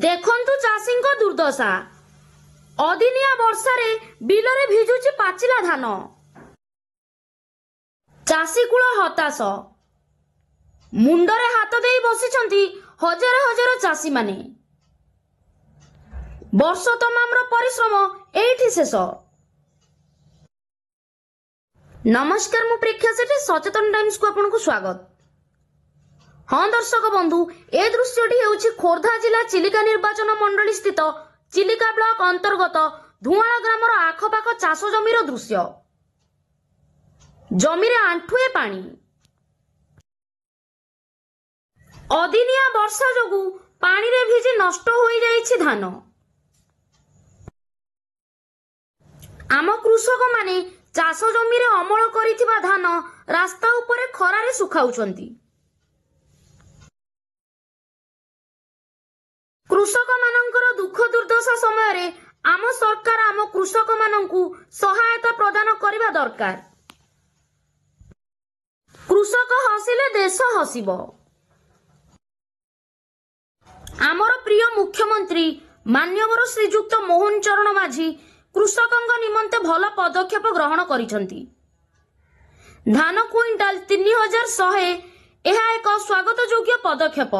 देखंतु चाषीଙ୍କ दुर्दशा अदिनिया वर्षारे बिलरे भिजुची पाचिला धान। चाषी कूल हताश मुंडरे हाथ देई बसिछंती हजार हजार चाषी माने। वर्ष तमामर परिश्रम एठी शेष। नमस्कार मु प्रेक्षा सेठी सचेतन टाइम्स को आपनको स्वागत। हाँ दर्शक बंधु ए दृश्यटी हेउछि खोर्धा जिला चिलिका निर्वाचन मंडली स्थित चिलिका ब्लॉक अंतर्गत धुआला ग्रामर आखपाख चाष जमीर दृश्य। जमीरे आंठुए पानी। अदिनिया वर्षा जोगु पानी रे भिजी नष्ट होई जाइछि धान। आम कृषक माने चाष जमीरे अमल करिथिबा धान रास्ता उपरे खरारे सुखाउछंती। कृषक मानकर दुख दुर्दशा समय रे आम सरकार आम कृषक मानंकु सहायता प्रदान करिबा दरकार। कृषक हसिले देश हसिबो। आमर प्रिय मुख्यमंत्री मान्यवर श्रीजुक्त मोहन चरण माझी कृषकंग निमंते भल पदक्षेप ग्रहण करिसंती। धान क्विंटाल 3100 एहा एक स्वागत योग्य पदक्षेप।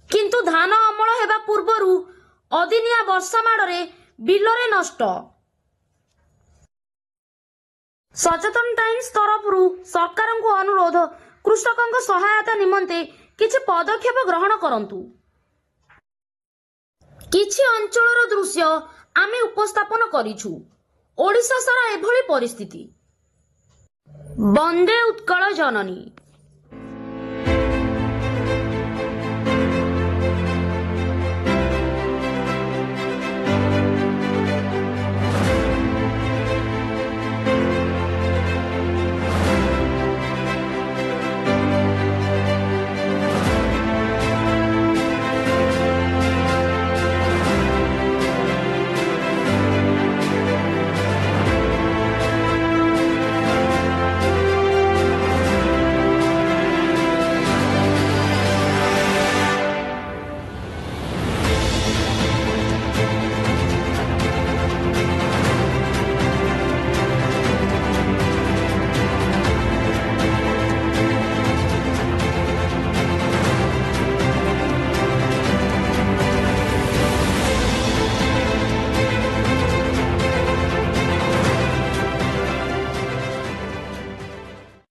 किंतु धान अमल हेबा पूर्वरु अदिनिया वर्षा माडरे बिलरे नष्ट। सचेतन टाइम्स तरफरु सरकारंकु अनुरोध कृषकंग सहायता निमंते किछि पदक्षेप ग्रहण करंतु। किछि अंचलर दृश्य आमे उपस्थापन करिछु। ओडिशा सारा एभली परिस्थिति। वंदे उत्कल जननी।